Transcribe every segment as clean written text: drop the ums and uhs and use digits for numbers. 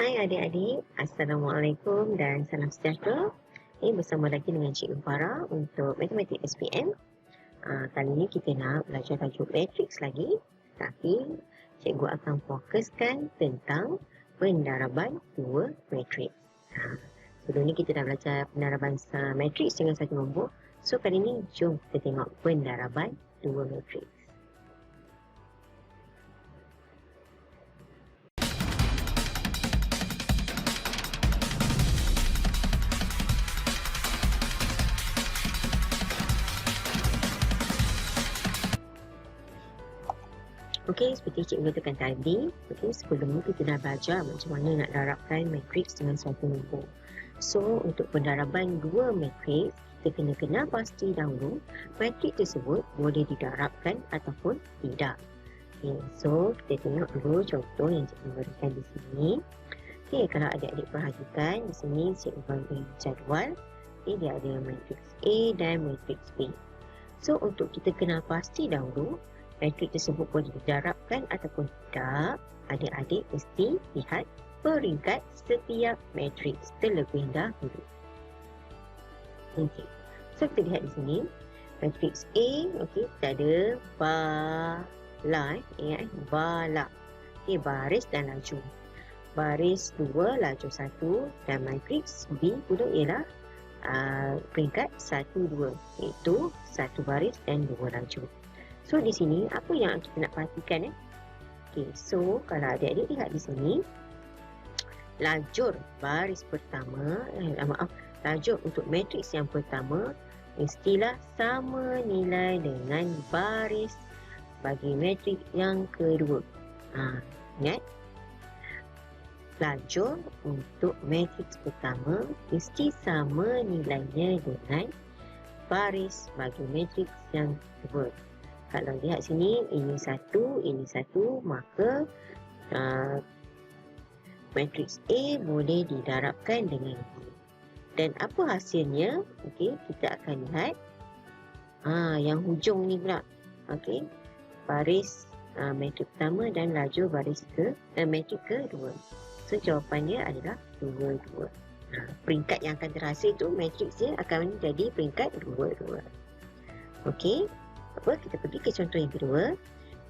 Hai adik-adik, Assalamualaikum dan salam sejahtera. Bersama lagi dengan Cikgu Farah untuk Matematik SPM. Kali ini kita nak belajar tajuk matriks lagi, tapi Cikgu akan fokuskan tentang pendaraban dua matriks. Sebelum ni kita dah belajar pendaraban matriks dengan satu nombor. So kali ini jom kita tengok pendaraban dua matriks. Okey, seperti cikgu katakan tadi, sebelum ni kita dah belajar macam mana nak darabkan matriks dengan suatu nombor. So, untuk pendaraban dua matriks, kita kena kenal pasti dahulu matriks tersebut boleh didarabkan ataupun tidak. Okay, so kita tengok dulu contoh yang cikgu berikan di sini. Okay, kalau adik-adik perhatikan, di sini cikgu bagi jadual. Okay, dia ada matriks A dan matriks B. So, untuk kita kenal pasti dahulu, matriks tersebut boleh didarabkan ataupun tidak, adik-adik mesti lihat peringkat setiap matriks terlebih dahulu. Okey. So kita lihat di sini matriks A, okey, kita ada bala, bala. Okey, baris dan laju. Baris 2, laju 1 dan matriks B pula ialah peringkat 1 2, iaitu 1 baris dan 2 laju. So di sini apa yang kita nak perhatikan Okey, so kalau adik-adik lihat di sini lajur baris pertama, lajur untuk matriks yang pertama mestilah sama nilai dengan baris bagi matriks yang kedua. Ingat, lajur untuk matriks pertama mesti sama nilainya dengan baris bagi matriks yang kedua. Kalau lihat sini, ini satu, maka matriks A boleh didarabkan dengan B. Dan apa hasilnya? Okey, kita akan lihat yang hujung ni pula. Okey, baris matriks pertama dan laju baris matriks kedua. So jawapannya adalah 2 2. Peringkat yang akan terhasil tu matriks dia akan jadi peringkat 2 2. Okey. Kita pergi ke contoh yang kedua.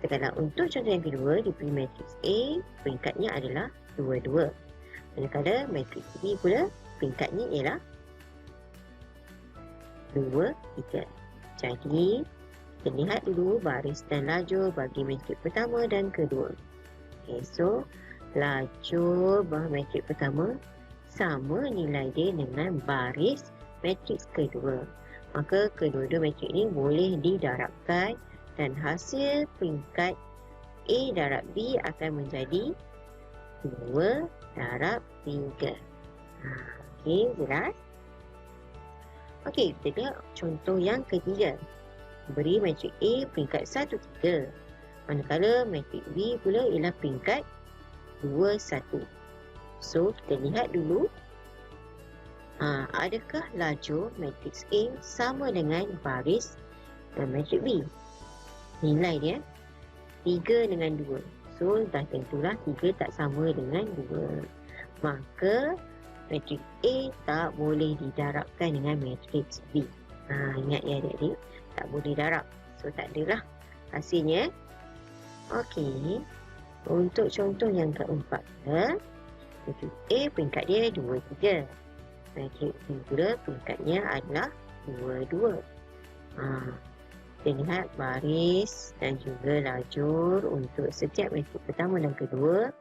Kalau untuk contoh yang kedua, diberi matriks A, peringkatnya adalah 2 2. Manakala matriks B pula, peringkatnya ialah 2 3. Jadi, kita lihat dulu baris dan lajur bagi matriks pertama dan kedua. Okay, so lajur matriks pertama sama nilai dia dengan baris matriks kedua. Maka kedua-dua matriks ini boleh didarabkan dan hasil peringkat A darab B akan menjadi 2 darab 3. Okey, jelas? Okey, kita lihat contoh yang ketiga. Beri matriks A peringkat 1 3. Manakala matriks B pula ialah peringkat 2 1. So, kita lihat dulu. Adakah lajur matriks A sama dengan baris matriks B? Nilai dia 3 dengan 2. So dah tentulah 3 tak sama dengan 2. Maka matriks A tak boleh didarabkan dengan matriks B. Ingat ya adik-adik, tak boleh darab. So tak adalah hasilnya. Okey. Untuk contoh yang keempat, matriks A peringkat dia 2 3. Matriks B pula peringkatnya adalah 2 2. Kita lihat baris dan juga lajur untuk setiap matriks pertama dan kedua.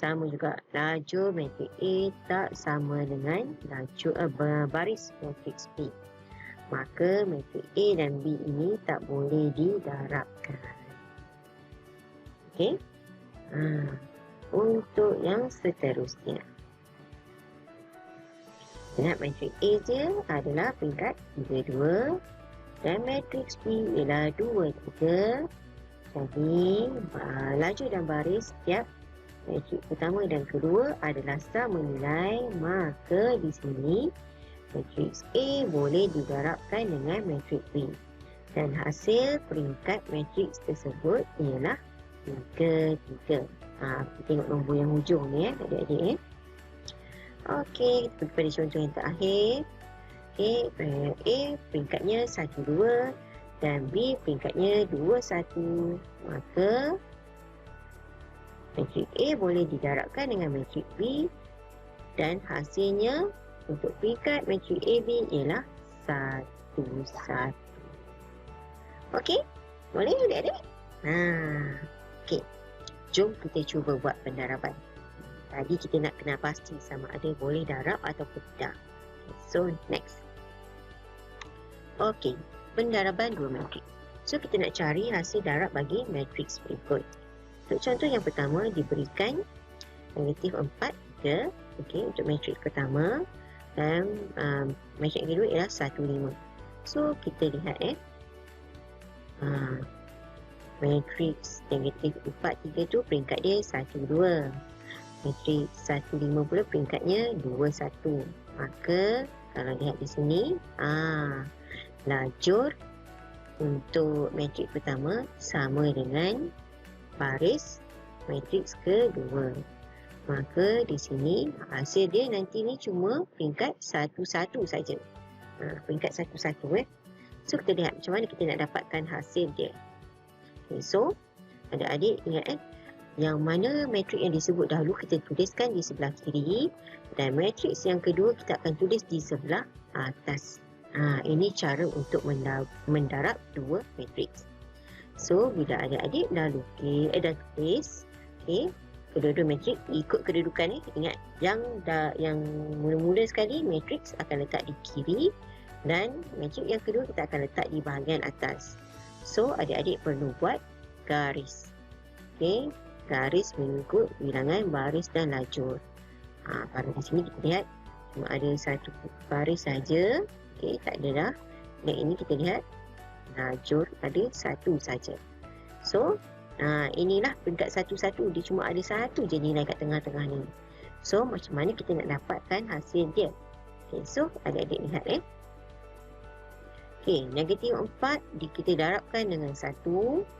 Sama juga lajur matriks A tak sama dengan lajur baris matriks B. Maka matriks A dan B ini tak boleh didarabkan. Okey. Untuk yang seterusnya, lihat matriks A dia adalah peringkat 3 2 dan matriks B ialah 2 3. Jadi lajur dan baris setiap matriks pertama dan kedua adalah sama nilai, maka di sini matriks A boleh didarabkan dengan matriks B dan hasil peringkat matriks tersebut ialah 3 3. Kita tengok nombor yang hujung ni adik-adik Okey, kita pergi pada contoh yang terakhir. Okey, A peringkatnya 1, 2 dan B peringkatnya 2, 1. Maka matrik A boleh didarabkan dengan matrik B dan hasilnya untuk peringkat matrik AB ialah 1, 1. Okey, boleh adik-adik? Okey, jom kita cuba buat pendaraban. Tadi kita nak kenal pasti sama ada boleh darab ataupun tidak. Okay, so next. Okey, pendaraban dua matriks. So kita nak cari hasil darab bagi matriks berikut. Untuk contoh yang pertama diberikan negatif 4, 3. Okey, untuk matriks pertama dan matriks yang kedua ialah 1, 5. So kita lihat matriks negatif 4, 3 tu peringkat dia 1, 2. Matriks 1, 5 pula peringkatnya 2, 1. Maka kalau lihat di sini, lajur untuk matriks pertama sama dengan baris matriks kedua. Maka di sini hasil dia nanti ni cuma peringkat 1, 1 saja. Peringkat 1, 1 So kita lihat macam mana kita nak dapatkan hasil dia. Okay, so adik-adik ingat yang mana matriks yang disebut dahulu kita tuliskan di sebelah kiri dan matriks yang kedua kita akan tulis di sebelah atas. Ini cara untuk mendarab dua matriks. So bila adik-adik dah tulis, kedua-dua matriks ikut kedudukan ingat yang mula-mula sekali matriks akan letak di kiri dan matriks yang kedua kita akan letak di bahagian atas. So adik-adik perlu buat garis. Garis mengikut bilangan baris dan lajur. Kalau di sini kita lihat cuma ada satu baris saja. Tak ada dah. Dan ini kita lihat lajur ada satu saja. So inilah peringkat 1, 1. Dia cuma ada satu je nilai kat tengah-tengah ni. So macam mana kita nak dapatkan hasil dia? So adik-adik lihat negatif 4 kita darabkan dengan 1.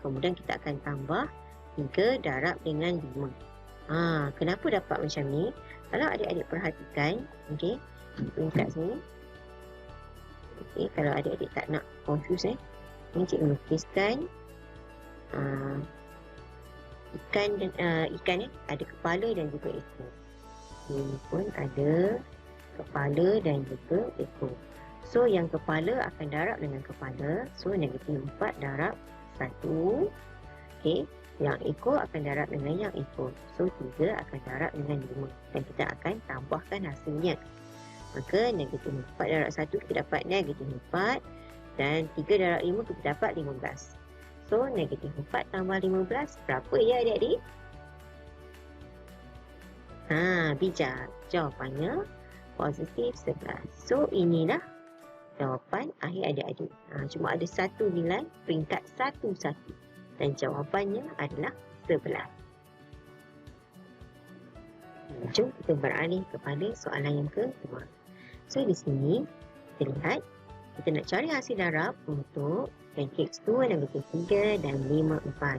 Kemudian kita akan tambah 3 darab dengan 5. Kenapa dapat macam ni? Kalau adik-adik perhatikan, peringkat sini. Kalau adik-adik tak nak confuse, ini cikgu lukiskan ikan ada kepala dan juga ekor. Ini pun ada kepala dan juga ekor. So yang kepala akan darab dengan kepala. So negatif 4 darab 1. Yang ekor akan darab dengan yang ekor. So 3 akan darab dengan 5. Dan kita akan tambahkan hasilnya. Maka negatif 4 darab 1 kita dapat negatif 4. Dan 3 darab 5 kita dapat 15. So negatif 4 tambah 15 berapa ya adik-adik? Bijak. Jawapannya positif 11. So inilah jawapan akhir adik-adik. Cuma ada satu nilai peringkat 1, 1. Dan jawapannya adalah 11. Jom kita beralih kepada soalan yang kedua. So di sini kita lihat kita nak cari hasil darab untuk matriks 2, negatif 3 dan 5, 4.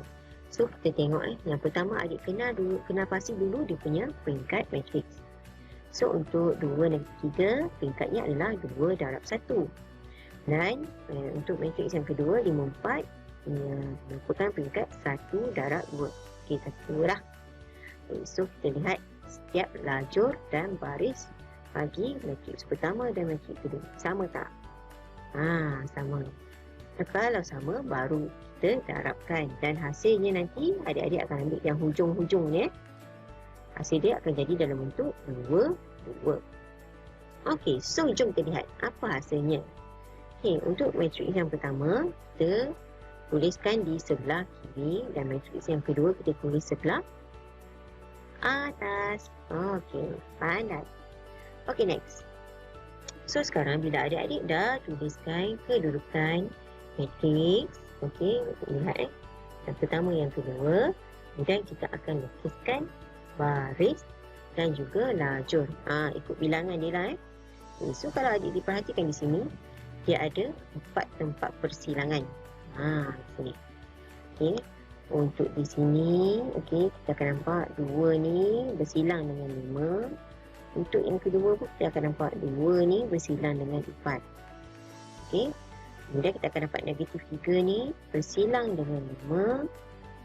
So kita tengok yang pertama adik kenal pasti dulu dia punya peringkat matriks. So untuk 2 negatif 3 peringkatnya adalah 2 darab 1. Dan untuk matriks yang kedua 5, 4 merupakan peringkat 1 darab 2. Satu lah. So kita lihat setiap lajur dan baris bagi matriks pertama dan matriks kedua. Sama tak? Sama. Kalau sama baru kita darabkan dan hasilnya nanti adik-adik akan ambil yang hujung-hujungnya. Hasil dia akan jadi dalam bentuk 2, 2. Okey, so jom kita lihat apa hasilnya. Untuk matriks yang pertama kita tuliskan di sebelah kiri dan matriks yang kedua kita tulis sebelah atas. Pandai. Next. So sekarang bila adik-adik dah tuliskan kedudukan matriks, lihat yang pertama yang kedua, kemudian kita akan lukiskan baris dan juga lajur. Ikut bilangan dia lah. So kalau adik diperhatikan di sini, dia ada 4 tempat persilangan. Sini. Untuk di sini, kita akan nampak 2 ni bersilang dengan 5. untuk yang kedua pun kita akan nampak 2 ni bersilang dengan 4. Okey. Kemudian kita akan dapat negatif 3 ni bersilang dengan 5.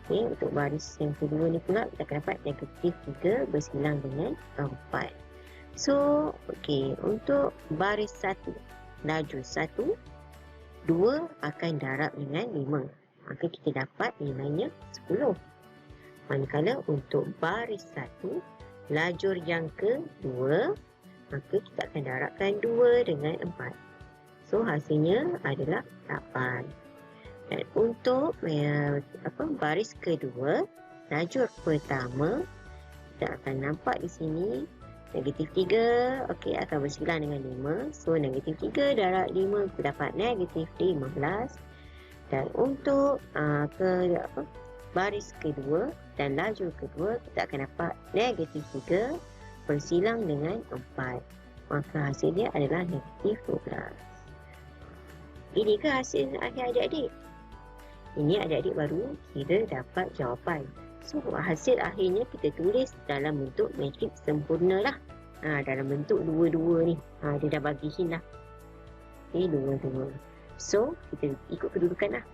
Okey, untuk baris yang kedua ni pula kita akan dapat negatif 3 bersilang dengan 4. So, okey, untuk baris 1, laju 1, 2 akan darab dengan 5. Maka kita dapat nilainya 10. Manakala untuk baris 1, lajur yang kedua, maka kita akan darabkan 2 dengan 4. So, hasilnya adalah 8. Dan untuk baris kedua, lajur pertama, kita akan nampak di sini negatif 3, okey, akan bersilang dengan 5. So, negatif 3 darab 5, kita dapat negatif 15. Dan untuk baris kedua dan lajur kedua, kita akan dapat negatif 3 bersilang dengan 4. Maka hasilnya adalah negatif 12. Ini ke hasil akhir adik-adik? Ini adik-adik baru kira dapat jawapan. So, hasil akhirnya kita tulis dalam bentuk matriks sempurna lah. Dalam bentuk 2-2 ni. Dia dah bagi hint lah. Okay, 2-2. So, kita ikut kedudukan lah.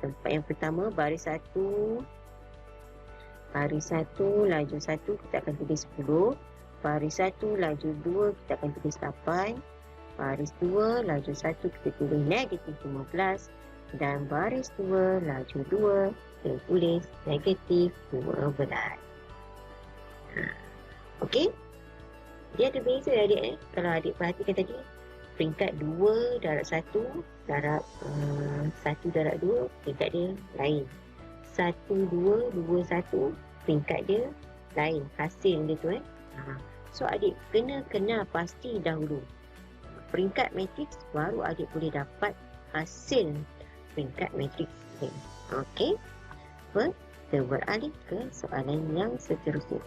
Tempat yang pertama, baris 1. Baris 1, laju 1, kita akan tulis 10. Baris 1, laju 2, kita akan tulis 8. Baris 2, laju 1, kita tulis negatif 15. Dan baris 2, laju 2, kita tulis negatif 12. Okey? Dia ada beza adik Kalau adik perhatikan tadi, peringkat 2 darab 1, darab 1 darab 2, peringkat dia lain. 1, 2, 2, 1, peringkat dia lain. Hasil dia tu So, adik kena kenal pasti dahulu peringkat matriks, baru adik boleh dapat hasil peringkat matriks. Okey. Kita beralih ke soalan yang seterusnya.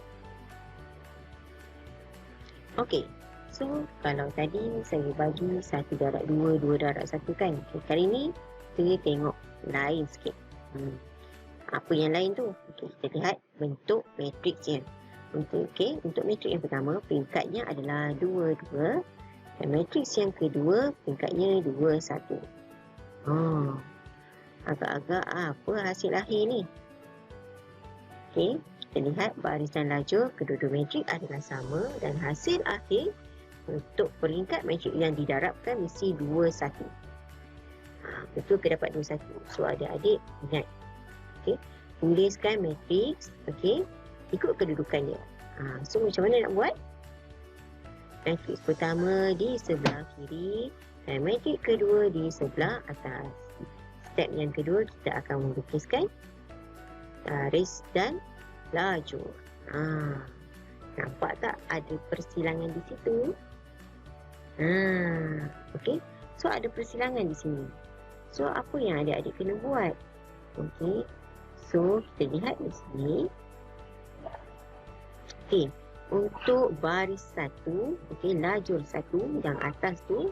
Okey. So, kalau tadi saya bagi 1 darab 2, 2 darab 1 kan. Kali ni kita tengok lain sikit. Apa yang lain tu? Okey, kita lihat bentuk matriksnya. Untuk matriks yang pertama, peringkatnya adalah 2, 2. Dan matriks yang kedua, peringkatnya 2, 1. Agak-agak apa hasil akhir ni? Okey, kita lihat baris dan lajur kedua-dua matriks adalah sama. Dan hasil akhir untuk peringkat matriks yang didarabkan mesti 2, 1. Betul ke dapat 2, 1? So, adik-adik ingat. Okey, tuliskan matriks. Okey, ikut kedudukannya. So, macam mana nak buat? Matriks pertama di sebelah kiri dan matriks kedua di sebelah atas. Step yang kedua, kita akan melukiskan baris dan lajur. Nampak tak ada persilangan di situ? Okey. So, ada persilangan di sini. So, apa yang adik-adik kena buat? Okey. So, kita lihat di sini. Okey. Untuk baris 1, okey, lajur 1 yang atas tu,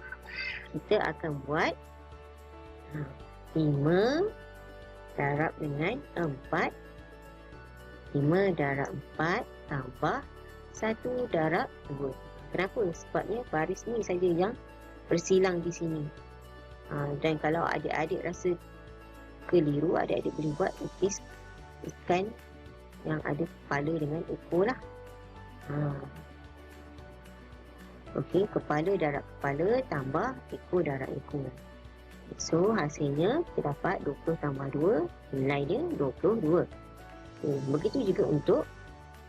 kita akan buat 5 darab dengan 4. 5 darab 4 tambah 1 darab 2. Kenapa? Sebabnya baris ni saja yang bersilang di sini. Dan kalau adik-adik rasa keliru, adik-adik boleh buat lukis ikan yang ada kepala dengan ekor lah. Okey, kepala darab kepala tambah ekor darab ekor. So, hasilnya kita dapat 20 tambah 2, nilai dia 22. Begitu juga untuk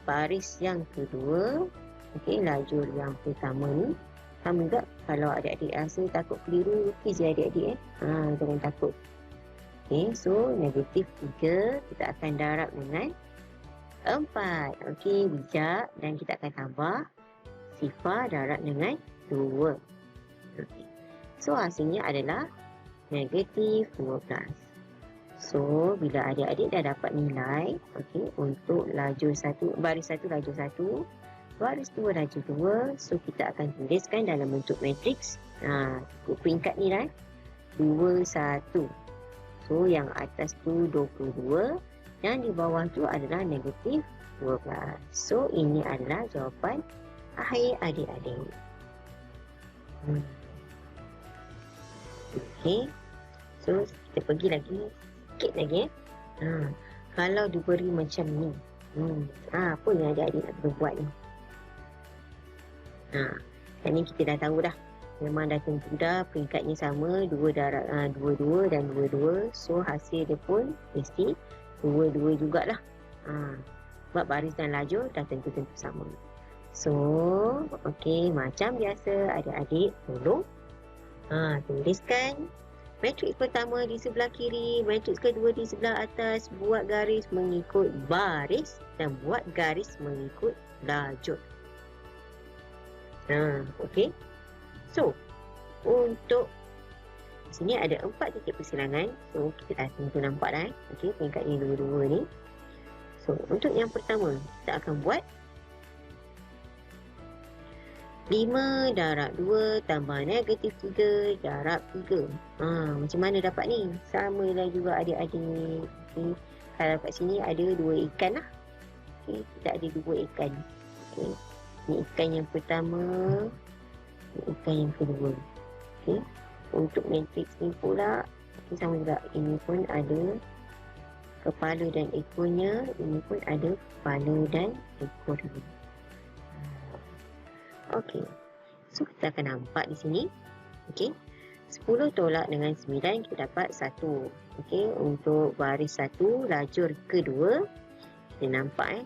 baris yang kedua. Okey, lajur yang pertama ni sama juga. Kalau adik-adik rasa takut keliru, lukis je adik-adik jangan takut. Okey, so negatif 3 kita akan darab dengan 4. Okey, bijak. Dan kita akan tambah sifar darab dengan 2. Okey. So, hasilnya adalah negatif 12. So, bila adik-adik dah dapat nilai, okey, untuk lajur 1, baris 1 lajur 1, baris 2 lajur 2, so kita akan tuliskan dalam bentuk matriks. Peringkat ni dah 2, 1. So, yang atas tu 22. Yang di bawah tu adalah negatif 12. So, ini adalah jawapan akhir adik-adik. Okey. So, kita pergi lagi sikit lagi. Kalau diberi macam ni, apa yang adik-adik nak kena buat ni? Yang ni kita dah tahu dah. Memang dah tentu dah peringkatnya sama, 2 darab 2 dan 2 So hasil dia pun mesti 2 jugalah. Sebab baris dan lajur dah tentu sama. So, okey, macam biasa adik-adik tolong tuliskan matriks pertama di sebelah kiri, matriks kedua di sebelah atas, buat garis mengikut baris dan buat garis mengikut lajur. Okey. So, untuk sini ada 4 titik persilangan. So, kita dah tentu nampak dah. Okey, peringkat ni 2 ni. So, untuk yang pertama, kita akan buat 5 darab 2 tambah negatif 3 darab 3. Macam mana dapat ni? Sama lah juga adik-adik. Okay. Kalau kat sini ada 2 ikan lah. Okay. Kita ada 2 ikan. Okay. Ini ikan yang pertama. Ini ikan yang kedua. Okay. Untuk matriks ni pula, okay, sama juga. Ini pun ada kepala dan ekornya. Ini pun ada kepala dan ekornya. Okey. So, kita akan nampak di sini. Okey. 10 tolak dengan 9, kita dapat 1. Okey. Untuk baris 1, lajur kedua, kita nampak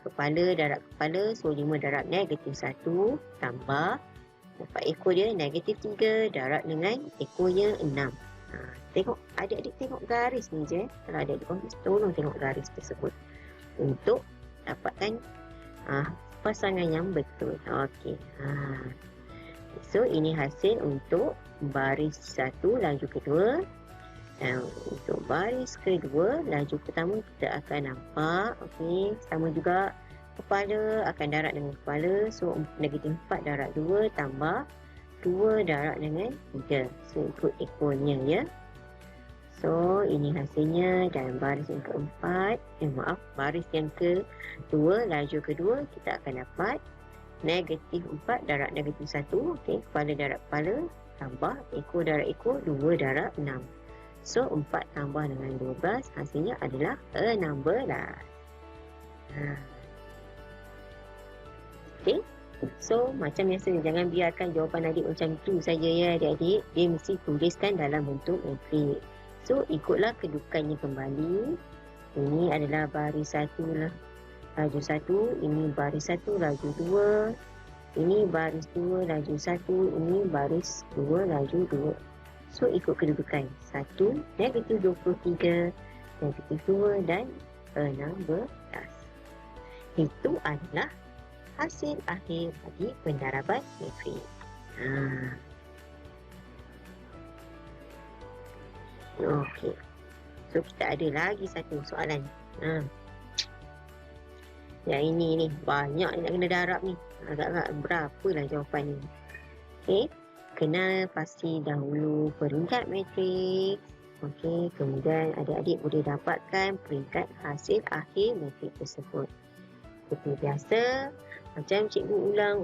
kepala darab kepala. So, 5 darab negatif 1 tambah. Dapat ekor dia negatif 3 darab dengan ekornya 6. Tengok, adik-adik tengok garis ni je. Kalau adik-adik confuse, tolong tengok garis tersebut. Untuk dapatkan pasangan yang betul. Okey. So, ini hasil untuk baris 1 laju kedua. Dan untuk baris kedua, laju pertama kita akan nampak. Okey, sama juga kepala akan darab dengan kepala. So, negatif 4 darab 2 tambah 2 darab dengan 3. So, ikut ekornya ya. So, ini hasilnya. Dan baris yang keempat, baris yang kedua, laju kedua, kita akan dapat negatif 4 darab negatif 1. Okey, kepala darab kepala tambah ekor darab ekor, 2 darab 6. So, 4 tambah dengan 12, hasilnya adalah 16. Okey. So, macam biasa, jangan biarkan jawapan adik macam tu saja ya adik-adik. Dia mesti tuliskan dalam bentuk matrik. So, ikutlah kedudukannya kembali. Ini adalah baris 1 lah. Laju 1, ini baris 1, laju 2. Ini baris 2, laju 1. Ini baris 2, laju 2. So, ikut kedudukan. 1, negatif 23, negatif 2 dan 16. Itu adalah hasil akhir bagi pendaraban matrik. Okey. So, kita ada lagi satu soalan. Yang ini ni, banyak nak kena darab ni. Agak-agak berapalah jawapan ni. Okey. Kenal pasti dahulu peringkat matrik. Okey. Kemudian adik-adik boleh dapatkan peringkat hasil akhir matrik tersebut. Seperti biasa, macam cikgu ulang.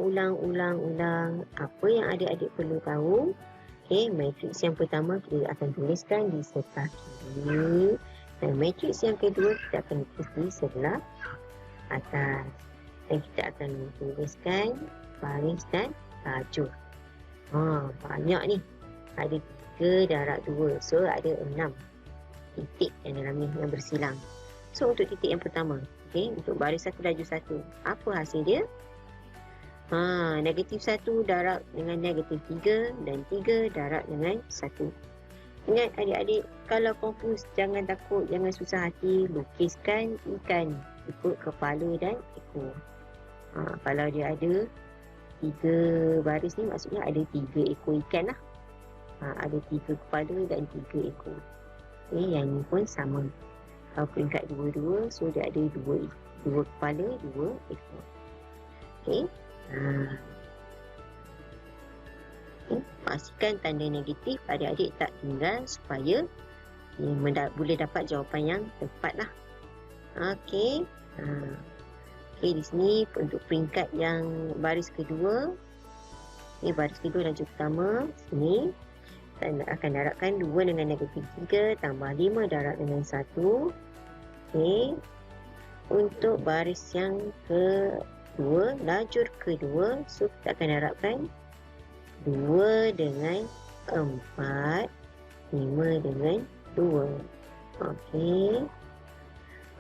Apa yang adik-adik perlu tahu. Okey, matriks yang pertama kita akan tuliskan di sebelah kiri. Dan matriks yang kedua kita akan tulis di sebelah atas. Dan kita akan tuliskan baris dan lajur. Banyak ni. Ada 3 darab 2. So, ada 6 titik yang dalam ni yang bersilang. So, untuk titik yang pertama. Okey, untuk baris 1 laju 1. Apa hasil dia? Negatif 1 darab dengan negatif 3 dan 3 darab dengan 1. Ingat adik-adik, kalau confuse jangan takut, jangan susah hati, lukiskan ikan ikut kepala dan ekor. Kalau dia ada 3 baris ni, maksudnya ada 3 ekor ikan lah. Ada 3 kepala dan 3 ekor. Okay, yang ni pun sama. Kalau peringkat 2-2, so dia ada 2 kepala, 2 ekor. Okay. Pastikan tanda negatif adik-adik tak tinggal supaya boleh dapat jawapan yang tepat lah. Okey. Okey, di sini untuk peringkat yang baris kedua. Okey, baris kedua laju pertama. Sini kita akan darabkan 2 dengan negatif 3 tambah 5 darab dengan 1. Okey. Untuk baris yang kedua, lajur kedua, so kita akan darabkan 2 dengan 4, 5 dengan 2. Okey.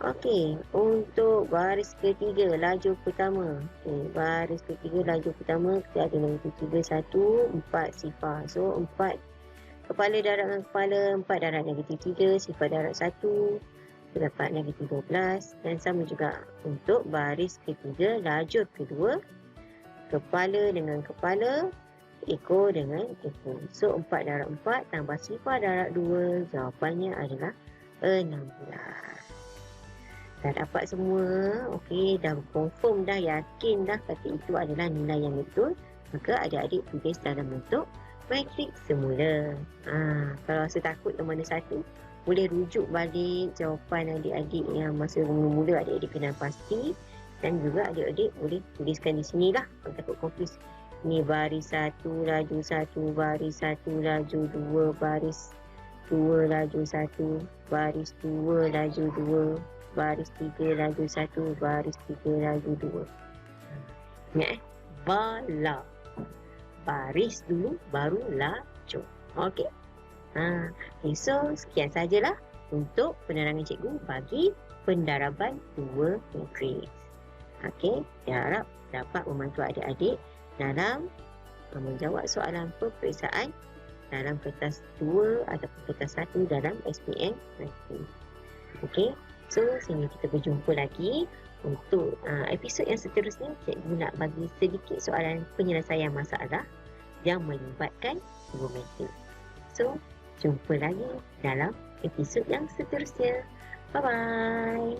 Okey, untuk baris ketiga, lajur pertama. Okey, baris ketiga, lajur pertama, kita ada negatif 3, 1, 4 sifar. So, 4 kepala darab dengan kepala, 4 darab negatif 3, sifar darab 1, dapat negatif 12. Dan sama juga untuk baris ketiga, lajur kedua, kepala dengan kepala, ekor dengan ekor. So, 4 darab 4 tambah sifar darab 2, jawapannya adalah 16. Dah dapat semua. Okey, dah confirm dah, yakin dah kata itu adalah nilai yang betul. Maka adik-adik tulis dalam bentuk matrik semula. Kalau rasa takut yang mana satu, boleh rujuk balik jawapan adik-adik yang masa mula-mula adik-adik kena pasti. Dan juga adik-adik boleh tuliskan di sini lah. Kalau takut confuse. Ni baris 1, laju 1, baris 1, laju 2, baris 2, laju 1, baris 2, laju 2. Baris 3 laju 1, baris 3 laju 2. Ingat bala. Baris dulu baru laju. Okey. Okay, so sekian sajalah untuk penerangan cikgu bagi pendaraban 2 matris. Okey, saya harap dapat membantu adik-adik dalam menjawab soalan peperiksaan dalam kertas 2 ataupun kertas 1 dalam SPM nanti. Okey. So, sehingga kita berjumpa lagi untuk episod yang seterusnya. Cikgu nak bagi sedikit soalan penyelesaian masalah yang melibatkan 2 matrik. So, jumpa lagi dalam episod yang seterusnya. Bye-bye.